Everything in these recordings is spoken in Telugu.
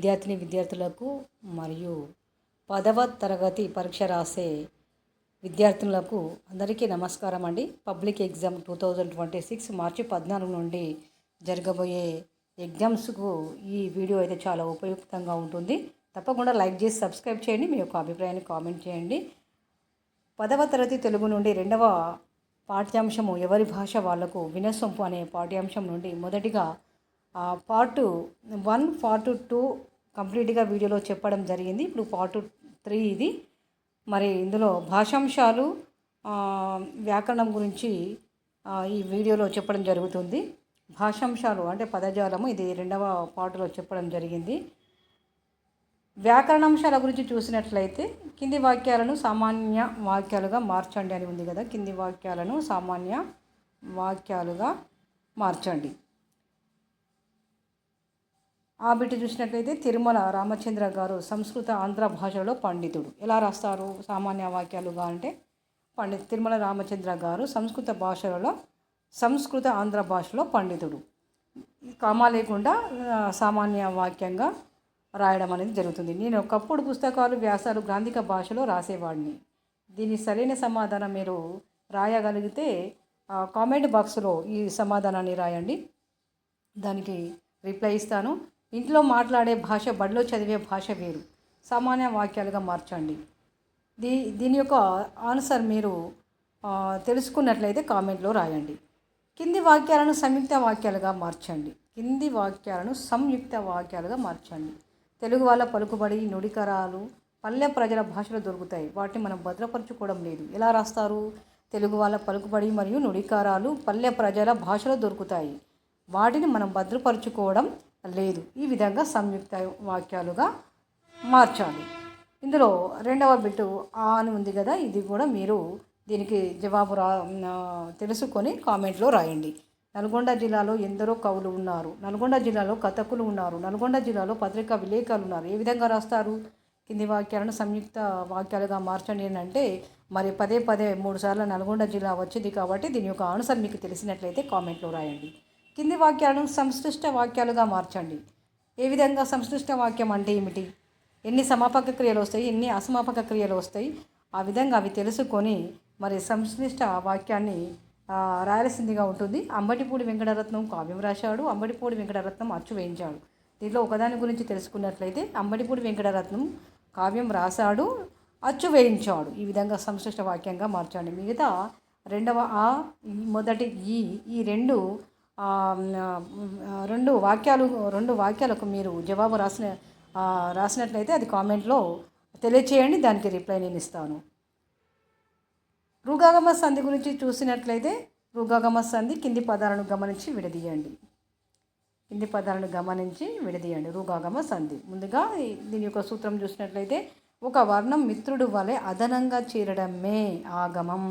విద్యార్థులకు మరియు 10వ తరగతి పరీక్ష రాసే విద్యార్థులకు అందరికీ నమస్కారం అండి. పబ్లిక్ ఎగ్జామ్ 2026 మార్చి 14 నుండి జరగబోయే ఎగ్జామ్స్కు ఈ వీడియో అయితే చాలా ఉపయుక్తంగా ఉంటుంది. తప్పకుండా లైక్ చేసి సబ్స్క్రైబ్ చేయండి. మీ యొక్క అభిప్రాయాన్ని కామెంట్ చేయండి. 10వ తరగతి తెలుగు నుండి రెండవ పాఠ్యాంశము ఎవరి భాష వాళ్లకు వినసొంపు అనే పాఠ్యాంశం నుండి మొదటిగా పార్ట్ 1 పార్ట్ 2 కంప్లీట్గా వీడియోలో చెప్పడం జరిగింది. ఇప్పుడు పార్ట్ 3 ఇది. మరి ఇందులో భాషాంశాలు వ్యాకరణం గురించి ఈ వీడియోలో చెప్పడం జరుగుతుంది. భాషాంశాలు అంటే పదజాలము ఇది రెండవ పార్ట్లో చెప్పడం జరిగింది. వ్యాకరణాంశాల గురించి చూసినట్లయితే కింది వాక్యాలను సామాన్య వాక్యాలుగా మార్చండి అని ఉంది కదా. కింది వాక్యాలను సామాన్య వాక్యాలుగా మార్చండి. ఆ బిట్ చూసినట్లయితే తిరుమల రామచంద్ర గారు సంస్కృత ఆంధ్ర భాషలో పండితుడు. ఎలా రాస్తారు సామాన్య వాక్యాలుగా అంటే తిరుమల రామచంద్ర గారు సంస్కృత ఆంధ్ర భాషలో పండితుడు. కామా లేకుండా సామాన్య వాక్యంగా రాయడం అనేది జరుగుతుంది. నేను ఒకప్పుడు పుస్తకాలు వ్యాసాలు గ్రాంధిక భాషలో రాసేవాడిని. దీని సరైన సమాధానం మీరు రాయగలిగితే కామెంట్ బాక్స్లో ఈ సమాధానాన్ని రాయండి. దానికి రిప్లై ఇస్తాను. ఇంట్లో మాట్లాడే భాష బడిలో చదివే భాష వేరు. సామాన్య వాక్యాలుగా మార్చండి. దీని యొక్క ఆన్సర్ మీరు తెలుసుకున్నట్లయితే కామెంట్లో రాయండి. కింది వాక్యాలను సంయుక్త వాక్యాలుగా మార్చండి. కింది వాక్యాలను సంయుక్త వాక్యాలుగా మార్చండి. తెలుగు వాళ్ళ పలుకుబడి నుడికరాలు పల్లె ప్రజల భాషలో దొరుకుతాయి. వాటిని మనం భద్రపరచుకోవడం లేదు. ఎలా రాస్తారు? తెలుగు వాళ్ళ పలుకుబడి మరియు నుడికారాలు పల్లె ప్రజల భాషలో దొరుకుతాయి. వాటిని మనం భద్రపరచుకోవడం లేదు. ఈ విధంగా సంయుక్త వాక్యాలుగా మార్చాలి. ఇందులో రెండవ బిట్టు అని ఉంది కదా, ఇది కూడా మీరు దీనికి జవాబు తెలుసుకొని కామెంట్లో రాయండి. నల్గొండ జిల్లాలో ఎందరో కవులు ఉన్నారు. నల్గొండ జిల్లాలో కథకులు ఉన్నారు. నల్గొండ జిల్లాలో పత్రికా విలేకరులు ఉన్నారు. ఏ విధంగా రాస్తారు? కింది వాక్యాలను సంయుక్త వాక్యాలుగా మార్చండి అంటే మరి పదే 3 సార్లు నల్గొండ జిల్లా వచ్చింది కాబట్టి దీని యొక్క ఆన్సర్ మీకు తెలిసినట్లయితే కామెంట్లో రాయండి. కింది వాక్యాలను సంశ్లిష్ట వాక్యాలుగా మార్చండి. ఏ విధంగా సంశ్లిష్ట వాక్యం అంటే ఏమిటి? ఎన్ని సమాపక క్రియలు వస్తాయి, ఎన్ని అసమాపక క్రియలు వస్తాయి, ఆ విధంగా అవి తెలుసుకొని మరి సంశ్లిష్ట వాక్యాన్ని రాయాల్సిందిగా ఉంటుంది. అంబటిపూడి వెంకటరత్నం కావ్యం రాశాడు. అంబటిపూడి వెంకటరత్నం అచ్చు వేయించాడు. దీంట్లో ఒకదాని గురించి తెలుసుకున్నట్లయితే అంబటిపూడి వెంకటరత్నం కావ్యం రాశాడు, అచ్చు వేయించాడు. ఈ విధంగా సంశ్లిష్ట వాక్యంగా మార్చండి. మిగతా రెండవ మొదటి ఈ రెండు వాక్యాలకు మీరు జవాబు రాసినట్లయితే అది కామెంట్లో తెలియచేయండి. దానికి రిప్లై నేను ఇస్తాను. రుగాగమ సంధి గురించి చూసినట్లయితే రుగాగమ సంధి కింది పదాలను గమనించి విడదీయండి. రుగాగమ సంధి. ముందుగా దీని యొక్క సూత్రం చూసినట్లయితే ఒక వర్ణం మిత్రుడు వలె అదనంగా చేరడమే ఆగమం.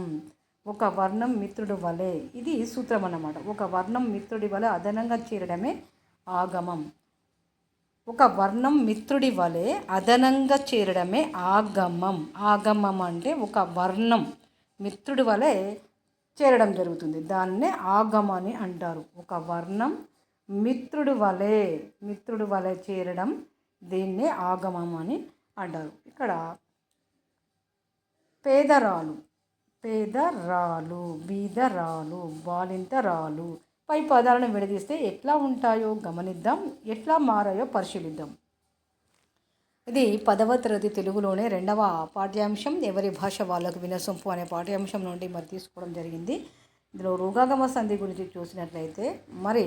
ఒక వర్ణం మిత్రుడు వలె, ఇది సూత్రం అన్నమాట. ఒక వర్ణం మిత్రుడి వలె అదనంగా చేరడమే ఆగమం. ఒక వర్ణం మిత్రుడి వలె అదనంగా చేరడమే ఆగమం. ఆగమం అంటే ఒక వర్ణం మిత్రుడి వలె చేరడం జరుగుతుంది. దాన్నే ఆగమని అంటారు. ఒక వర్ణం మిత్రుడి వలె చేరడం, దీన్నే ఆగమం అని అంటారు. ఇక్కడ పేదరాలు, బీదరాలు, బాలింతరాలు పై పదాలను విడదీస్తే ఎట్లా ఉంటాయో గమనిద్దాం, ఎట్లా మారాయో పరిశీలిద్దాం. ఇది 10వ తరగతి తెలుగులోనే రెండవ పాఠ్యాంశం ఎవరి భాష వాళ్ళకు వినసొంపు అనే పాఠ్యాంశం నుండి మరి తీసుకోవడం జరిగింది. ఇందులో రుగాగమ సంధి గురించి చూసినట్లయితే మరి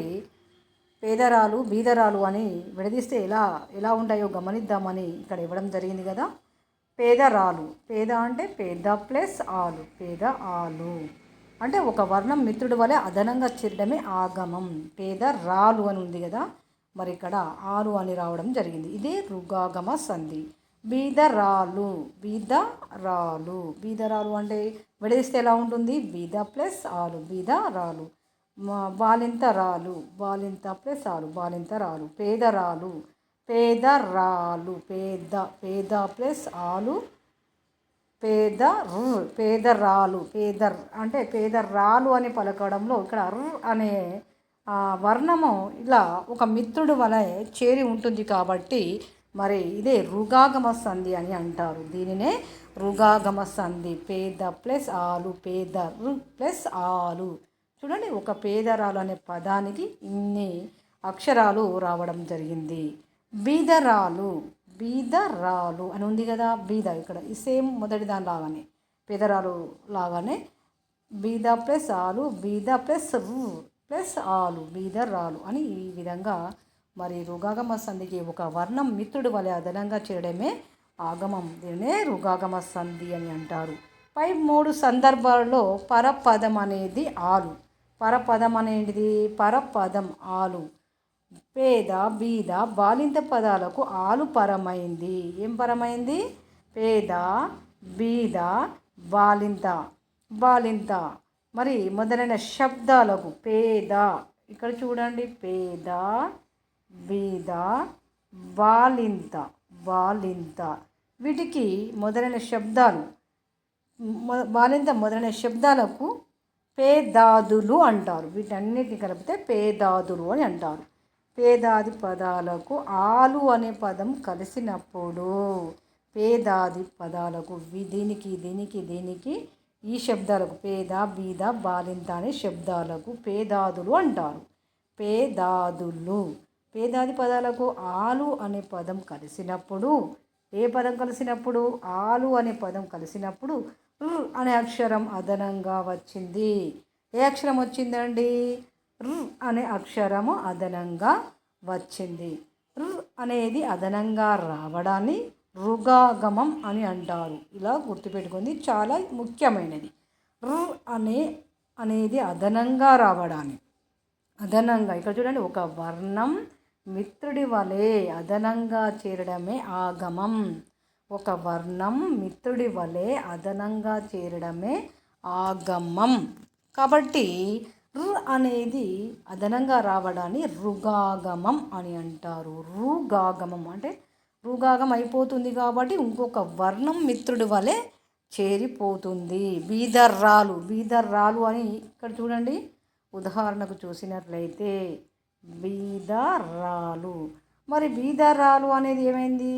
పేదరాలు బీదరాలు అని విడదీస్తే ఎలా ఉంటాయో గమనిద్దామని ఇక్కడ ఇవ్వడం జరిగింది కదా. పేదరాలు, పేద అంటే పేద ప్లస్ ఆలు, పేద ఆలు అంటే ఒక వర్ణం మిత్రుడి వలె అదనంగా చేరడమే ఆగమం. పేద రాలు అని ఉంది కదా, మరి ఇక్కడ ఆలు అని రావడం జరిగింది. ఇదే రుగాగమ సంధి. బీదరాలు అంటే విడదీస్తే ఎలా ఉంటుంది? బీద ప్లస్ ఆలు, బీదరాలు. బాలింతరాలు, బాలింత ప్లస్ ఆలు, బాలింతరాలు. పేదరాలు పేద ప్లస్ ఆలు, పేదరాలు. అంటే పేదరాలు అని పలకడంలో ఇక్కడ అర్ అనే వర్ణము ఇలా ఒక మిత్రుడు వలె చేరి ఉంటుంది కాబట్టి మరి ఇదే రుగాగమ సంధి అని అంటారు. దీనినే రుగాగమ సంధి. పేద ప్లస్ ఆలు, పేద రు ప్లస్ ఆలు. చూడండి, ఒక పేదరాలు అనే పదానికి ఇన్ని అక్షరాలు రావడం జరిగింది. బీదరాలు, బీదరాలు అని ఉంది కదా, బీద ఇక్కడ ఈ సేమ్ మొదటి దాని లాగానే పేదరాలు లాగానే బీద ప్లస్ ఆలు, బీద ప్లస్ రు ప్లస్ ఆలు, బీదరాలు అని ఈ విధంగా మరి రుగాగమ సంధికి ఒక వర్ణం మిత్రుడు వలె అదనంగా చేరడమే ఆగమం. దీన్నే రుగాగమ సంధి అని అంటారు. పై 3 సందర్భాల్లో పరపదం అనేది ఆలు. పరపదం అనేది పరపదం ఆలు. పేద, బీద, బాలింత పదాలకు ఆలు పరమైంది. ఏం పరమైంది? పేద, బీద, బాలింత, బాలింత. మరి మొదలైన శబ్దాలకు పేద, ఇక్కడ చూడండి, పేద, బీద, బాలింత, బాలింత, వీటికి మొదలైన శబ్దాలు బాలింత మొదలైన శబ్దాలకు పేదాదులు అంటారు. వీటన్నిటిని కలిపితే పేదాదులు అని అంటారు. పేదాది పదాలకు ఆలు అనే పదం కలిసినప్పుడు పేదాది పదాలకు దీనికి దీనికి దీనికి ఈ శబ్దాలకు పేద, బీద, బాలింత అనే శబ్దాలకు పేదాదులు అంటారు. పేదాదులు. పేదాది పదాలకు ఆలు అనే పదం కలిసినప్పుడు, ఏ పదం కలిసినప్పుడు? ఆలు అనే పదం కలిసినప్పుడు ర్ అనే అక్షరం అదనంగా వచ్చింది. ఏ అక్షరం వచ్చిందండి? ర్ అనే అక్షరము అదనంగా వచ్చింది. ర్ అనేది అదనంగా రావడాన్ని రుగాగమం అని అంటారు. ఇలా గుర్తుపెట్టుకుంది, చాలా ముఖ్యమైనది. ర్ అనేది అదనంగా రావడాన్ని, అదనంగా ఇక్కడ చూడండి, ఒక వర్ణం మిత్రుడి వలె అదనంగా చేరడమే ఆగమం. ఒక వర్ణం మిత్రుడి వలె అదనంగా చేరడమే ఆగమం. కాబట్టి రు అనేది అదనంగా రావడాన్ని రుగాగమం అని అంటారు. రుగాగమం అంటే రుగాగం అయిపోతుంది కాబట్టి ఇంకొక వర్ణం మిత్రుడి వలె చేరిపోతుంది. బీదర్రాలు, బీదర్రాలు అని ఇక్కడ చూడండి, ఉదాహరణకు చూసినట్లయితే బీదరాలు. మరి బీదరాలు అనేది ఏమైంది?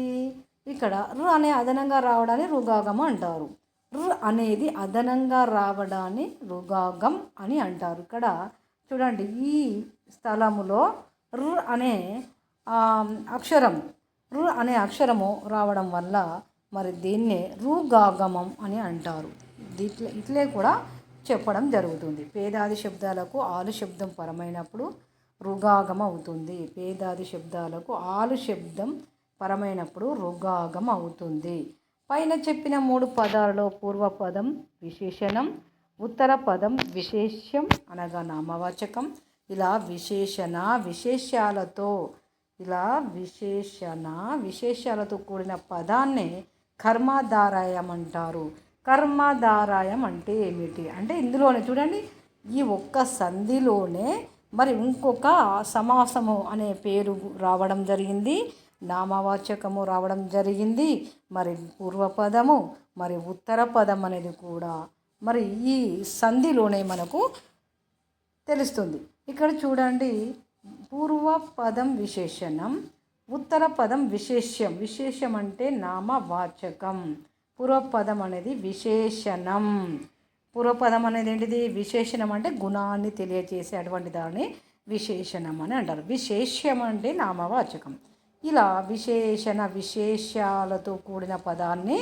ఇక్కడ రు అనే అదనంగా రావడాన్ని రుగాగం అంటారు. రు అనేది అదనంగా రావడాన్ని రుగాగం అని అంటారు. ఇక్కడ చూడండి, ఈ స్థలములో రు అనే అక్షరం రు అనే అక్షరము రావడం వల్ల మరి దీన్నే రుగాగమం అని అంటారు. ఇట్లే కూడా చెప్పడం జరుగుతుంది. పేదాది శబ్దాలకు ఆలు శబ్దం పరమైనప్పుడు రుగాగం అవుతుంది. పేదాది శబ్దాలకు ఆలు శబ్దం పరమైనప్పుడు రుగాగం అవుతుంది. పైన చెప్పిన 3 పదాలలో పూర్వపదం విశేషణం, ఉత్తర పదం విశేష్యం అనగా నామవాచకం. ఇలా విశేషణ విశేషాలతో కూడిన పదాన్నే కర్మధారయం అంటారు. కర్మధారయం అంటే ఏమిటి అంటే, ఇందులోనే చూడండి, ఈ ఒక్క సంధిలోనే మరి ఇంకొక సమాసము అనే పేరు రావడం జరిగింది, నామవాచకము రావడం జరిగింది, మరి పూర్వపదము మరి ఉత్తర పదం అనేది కూడా మరి ఈ సంధిలోనే మనకు తెలుస్తుంది. ఇక్కడ చూడండి, పూర్వపదం విశేషణం, ఉత్తర పదం విశేష్యం. విశేషం అంటే నామవాచకం, పూర్వపదం అనేది విశేషణం. పూర్వపదం అనేది ఏంటిది? విశేషణం అంటే గుణాన్ని తెలియజేసే అటువంటి దాన్ని విశేషణం అని అంటారు. విశేష్యం అంటే నామవాచకం. ఇలా విశేషాలతో కూడిన పదాన్ని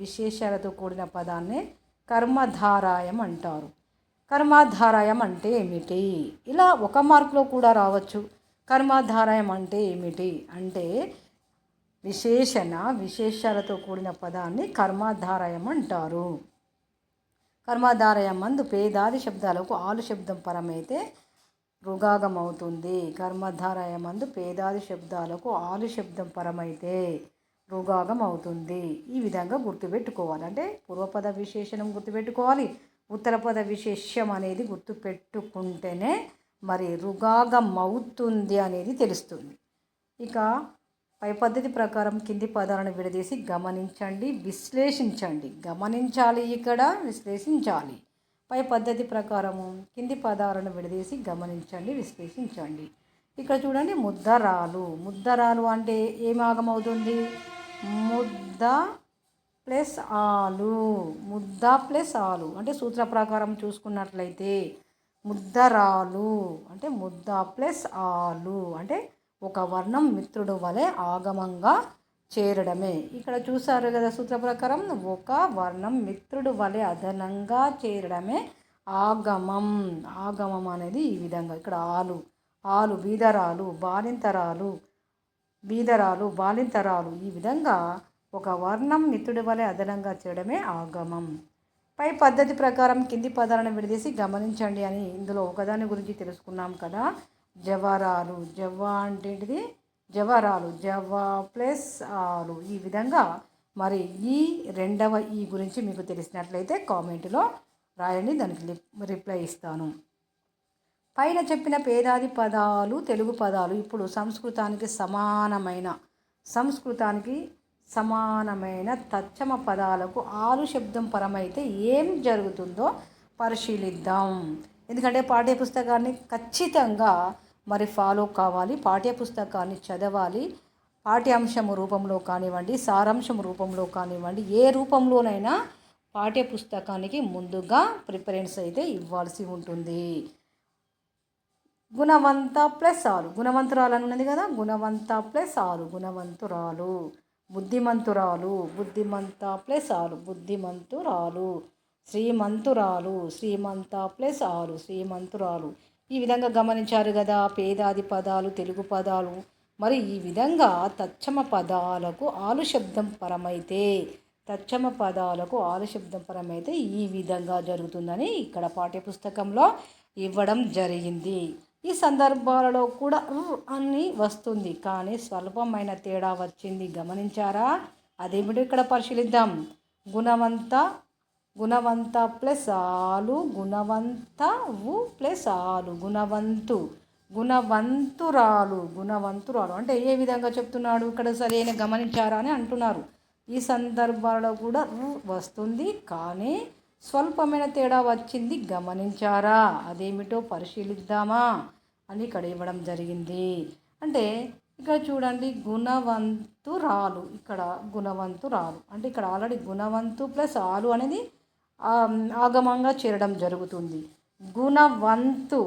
విశేషాలతో కూడిన పదాన్ని కర్మధారయం అంటారు. కర్మధారయం అంటే ఏమిటి? ఇలా 1 మార్కులో కూడా రావచ్చు. కర్మధారయం అంటే ఏమిటి అంటే, విశేషాలతో కూడిన పదాన్ని కర్మధారయం అంటారు. కర్మధారయం మందు పేదాది శబ్దాలకు ఆలు శబ్దం పరమైతే రుగాగం అవుతుంది. కర్మధారయం మందు పేదాది శబ్దాలకు ఆలు శబ్దం పరమైతే రుగాగం అవుతుంది. ఈ విధంగా గుర్తుపెట్టుకోవాలి. అంటే పూర్వపద విశేషణం గుర్తుపెట్టుకోవాలి, ఉత్తరపద విశేష్యం అనేది గుర్తుపెట్టుకుంటేనే మరి రుగాగం అవుతుంది అనేది తెలుస్తుంది. ఇక పై పద్ధతి ప్రకారం కింది పదాలను విడదీసి గమనించండి, విశ్లేషించండి. గమనించాలి, ఇక్కడ విశ్లేషించాలి. పై పద్ధతి ప్రకారము కింది పదాలను విడదీసి గమనించండి, విశ్లేషించండి. ఇక్కడ చూడండి, ముద్దరాలు అంటే ఏం ఆగమవుతుంది? ముద్ద ప్లస్ ఆలు, ముద్ద ప్లస్ ఆలు అంటే సూత్ర ప్రకారం చూసుకున్నట్లయితే ముద్దరాలు అంటే ముద్ద ప్లస్ ఆలు అంటే ఒక వర్ణం మిత్రుడు వలె ఆగమంగా చేరడమే. ఇక్కడ చూసారు కదా, సూత్ర ప్రకారం ఒక వర్ణం మిత్రుడు వలె అదనంగా చేరడమే ఆగమం. ఆగమం అనేది ఈ విధంగా ఇక్కడ ఆలు బాలింతరాలు ఈ విధంగా ఒక వర్ణం మిత్రుడి వలె అదనంగా చేయడమే ఆగమం. పై పద్ధతి ప్రకారం కింది పదాలను విడదీసి గమనించండి అని ఇందులో ఒకదాని గురించి తెలుసుకున్నాం కదా. జవరాలు, అంటే ఏంటిది? జవరాలు, ప్లస్ ఆలు. ఈ విధంగా మరి ఈ రెండవ ఈ గురించి మీకు తెలిసినట్లయితే కామెంట్లో రాయండి, దానికి రిప్లై ఇస్తాను. పైన చెప్పిన పేదాది పదాలు తెలుగు పదాలు ఇప్పుడు సంస్కృతానికి సమానమైన తచ్చమ పదాలకు ఆలు శబ్దం పరమైతే ఏం జరుగుతుందో పరిశీలిద్దాం. ఎందుకంటే పాఠ్యపుస్తకాన్ని ఖచ్చితంగా మరి ఫాలో కావాలి, పాఠ్యపుస్తకాన్ని చదవాలి. పాఠ్యాంశము రూపంలో కానివ్వండి, సారాంశం రూపంలో కానివ్వండి, ఏ రూపంలోనైనా పాఠ్యపుస్తకానికి ముందుగా ప్రిఫరెన్స్ అయితే ఇవ్వాల్సి ఉంటుంది. గుణవంత ప్లస్ ఆలు, గుణవంతురాలు అని ఉన్నది కదా, గుణవంత ప్లస్ ఆలు గుణవంతురాలు. బుద్ధిమంతురాలు, బుద్ధిమంత ప్లస్ ఆలు బుద్ధిమంతురాలు. శ్రీమంత ప్లస్ ఆలు శ్రీమంతురాలు. ఈ విధంగా గమనించారు కదా పేదాది పదాలు తెలుగు పదాలు. మరి ఈ విధంగా తచ్చమ పదాలకు ఆలు శబ్దం పరమైతే ఈ విధంగా జరుగుతుందని ఇక్కడ పాఠ్యపుస్తకంలో ఇవ్వడం జరిగింది. ఈ సందర్భాలలో కూడా అని వస్తుంది, కానీ స్వల్పమైన తేడా వచ్చింది. గమనించారా? అదేమిటో ఇక్కడ పరిశీలిద్దాం. గుణవంత ప్లస్ ఆలు గుణవంతవు ప్లస్ ఆలు గుణవంతురాలు అంటే ఏ విధంగా చెప్తున్నాడు ఇక్కడ? సరైన గమనించారా అని అంటున్నారు. ఈ సందర్భాలలో కూడా వస్తుంది, కానీ స్వల్పమైన తేడా వచ్చింది. గమనించారా? అదేమిటో పరిశీలిద్దామా అని ఇక్కడ ఇవ్వడం జరిగింది. అంటే ఇక్కడ చూడండి, గుణవంతురాలు అంటే ఇక్కడ ఆల్రెడీ గుణవంతు ప్లస్ ఆలు అనేది ఆగమంగా చేరడం జరుగుతుంది. గుణవంతు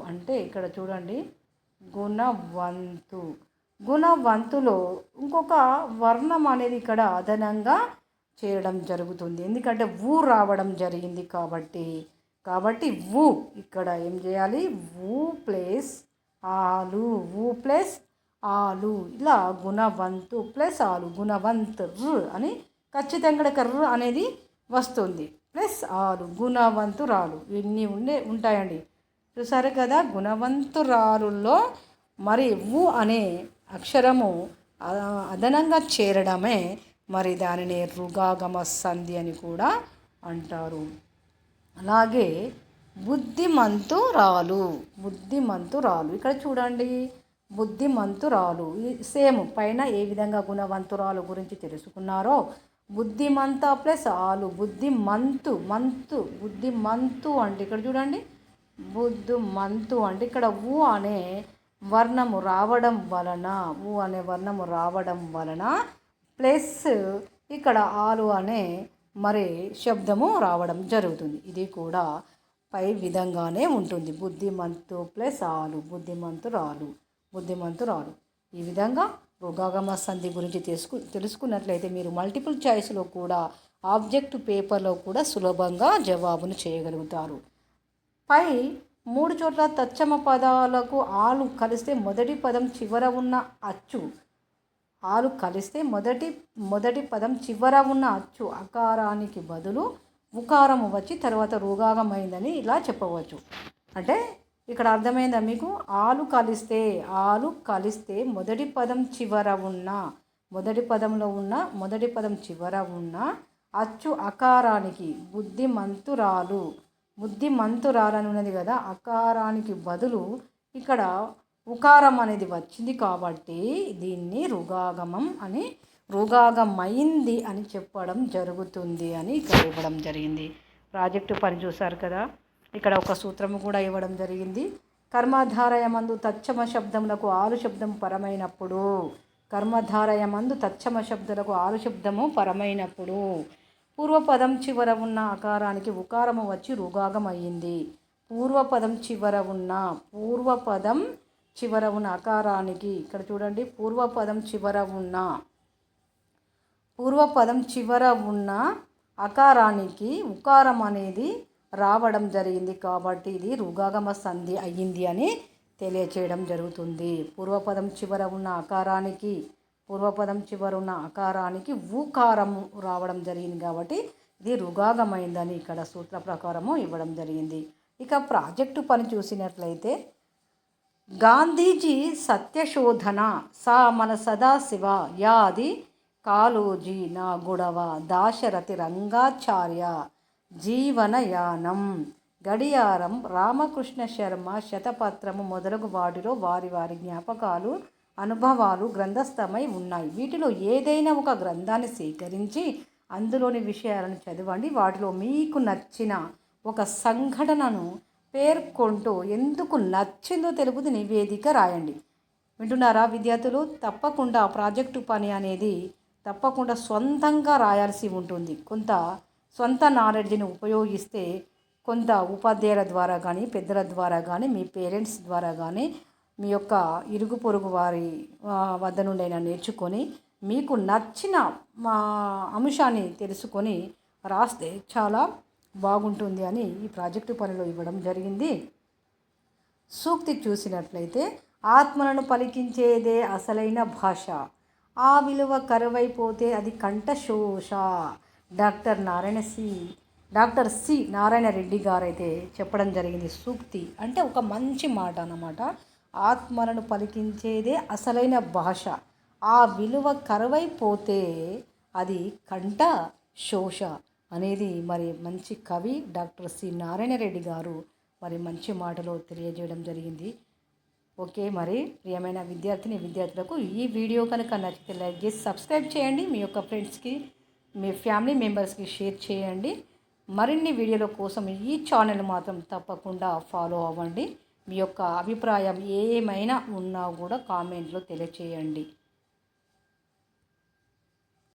అంటే ఇక్కడ చూడండి, గుణవంతులో ఇంకొక వర్ణం అనేది ఇక్కడ అదనంగా చేరడం జరుగుతుంది. ఎందుకంటే రావడం జరిగింది కాబట్టి ఇక్కడ ఏం చేయాలి? ప్లస్ ఆలు ఇలా గుణవంతు ప్లస్ ఆలు గుణవంత్ అని ఖచ్చితంగా ఇక్కడ అనేది వస్తుంది. ప్లస్ ఆలు గుణవంతురాలు ఇన్ని ఉంటాయండి. చూసారు కదా, గుణవంతురాలుల్లో మరి అనే అక్షరము అదనంగా చేరడమే మరి దానిని రుగాగమ సంధి అని కూడా అంటారు. అలాగే బుద్ధిమంతురాలు ఇక్కడ చూడండి, బుద్ధిమంతురాలు సేమ్ పైన ఏ విధంగా గుణవంతురాలు గురించి తెలుసుకున్నారో బుద్ధిమంత ప్లస్ ఆలు బుద్ధిమంతు అంటే ఇక్కడ చూడండి, బుద్ధిమంతు అంటే ఇక్కడ అనే వర్ణము రావడం వలన ప్లస్ ఇక్కడ ఆలు అనే మరి శబ్దము రావడం జరుగుతుంది. ఇది కూడా పై విధంగానే ఉంటుంది. బుద్ధిమంతు ప్లస్ ఆలు బుద్ధిమంతురాలు. ఈ విధంగా రుగాగమ సంధి గురించి తెలుసుకున్నట్లయితే మీరు మల్టిపుల్ చాయిస్లో కూడా ఆబ్జెక్ట్ పేపర్లో కూడా సులభంగా జవాబును చేయగలుగుతారు. పై 3 చోట్ల తచ్చమ పదాలకు ఆలు కలిస్తే మొదటి పదం చివర ఉన్న అచ్చు మొదటి పదం చివర ఉన్న అచ్చు అకారానికి బదులు ఉకారము వచ్చి తర్వాత రుగాగమైందని ఇలా చెప్పవచ్చు. అంటే ఇక్కడ అర్థమైందా మీకు? ఆలు కలిస్తే మొదటి పదం చివర ఉన్న అచ్చు అకారానికి బుద్ధిమంతురాలు అని ఉన్నది కదా, అకారానికి బదులు ఇక్కడ ఉకారం అనేది వచ్చింది కాబట్టి దీన్ని రుగాగమైంది అని చెప్పడం జరుగుతుంది అని ఇక్కడ ఇవ్వడం జరిగింది. ప్రాజెక్టు పని చూశారు కదా. ఇక్కడ ఒక సూత్రము కూడా ఇవ్వడం జరిగింది. కర్మధారయమందు తచ్చమ శబ్దములకు ఆలు శబ్దం పరమైనప్పుడు, కర్మధారయమందు తచ్చమ శబ్దములకు ఆలు శబ్దము పరమైనప్పుడు పూర్వపదం చివర ఉన్న అకారానికి ఉకారము వచ్చి రుగాగం అయ్యింది. పూర్వపదం చివర ఉన్న అకారానికి, ఇక్కడ చూడండి, పూర్వపదం చివర ఉన్న అకారానికి ఉకారం అనేది రావడం జరిగింది కాబట్టి ఇది రుగాగమ సంధి అయ్యింది అని తెలియచేయడం జరుగుతుంది. పూర్వపదం చివర ఉన్న అకారానికి ఊకారము రావడం జరిగింది కాబట్టి ఇది రుగాగమైందని ఇక్కడ సూత్ర ప్రకారము ఇవ్వడం జరిగింది. ఇక ప్రాజెక్టు పని చూసినట్లయితే, గాంధీజీ సత్యశోధన సా మన సదాశివ యాది కాళోజీ నా గుడవ దాశరథి రంగాచార్య జీవనయానం గడియారం రామకృష్ణ శర్మ శతపత్రము మొదలగు వాటిలో వారి వారి జ్ఞాపకాలు అనుభవాలు గ్రంథస్థమై ఉన్నాయి. వీటిలో ఏదైనా ఒక గ్రంథాన్ని సేకరించి అందులోని విషయాలను చదవండి. వాటిలో మీకు నచ్చిన ఒక సంఘటనను పేర్కొంటూ ఎందుకు నచ్చిందో తెలుపుతూ నివేదిక రాయండి. వింటున్నారా విద్యార్థులు? తప్పకుండా ప్రాజెక్టు పని అనేది తప్పకుండా సొంతంగా రాయాల్సి ఉంటుంది. కొంత సొంత నాలెడ్జ్ని ఉపయోగిస్తే, కొంత ఉపాధ్యాయుల ద్వారా కానీ, పెద్దల ద్వారా కానీ, మీ పేరెంట్స్ ద్వారా కానీ, మీ యొక్క ఇరుగు పొరుగు వారి వద్ద నుండైనా నేర్చుకొని మీకు నచ్చిన అంశాన్ని తెలుసుకొని రాస్తే చాలా బాగుంటుంది అని ఈ ప్రాజెక్టు పనిలో ఇవ్వడం జరిగింది. సూక్తి చూసినట్లయితే, ఆత్మలను పలికించేదే అసలైన భాష, ఆ విలువ కరువైపోతే అది కంఠశోష. డాక్టర్ సి నారాయణ రెడ్డి గారైతే చెప్పడం జరిగింది. సూక్తి అంటే ఒక మంచి మాట అన్నమాట. ఆత్మలను పలికించేదే అసలైన భాష, ఆ విలువ కరువైపోతే అది కంఠశోష అనేది మరి మంచి కవి డాక్టర్ సి నారాయణ రెడ్డి గారు మరి మంచి మాటలో తెలియజేయడం జరిగింది. ఓకే, మరి ప్రియమైన విద్యార్థులకు ఈ వీడియో కనుక నచ్చితే లైక్ చేసి సబ్స్క్రైబ్ చేయండి. మీ యొక్క ఫ్రెండ్స్కి, మీ ఫ్యామిలీ మెంబర్స్కి షేర్ చేయండి. మరిన్ని వీడియోల కోసం ఈ ఛానల్ మాత్రం తప్పకుండా ఫాలో అవ్వండి. మీ యొక్క అభిప్రాయం ఏమైనా ఉన్నా కూడా కామెంట్లో తెలియచేయండి.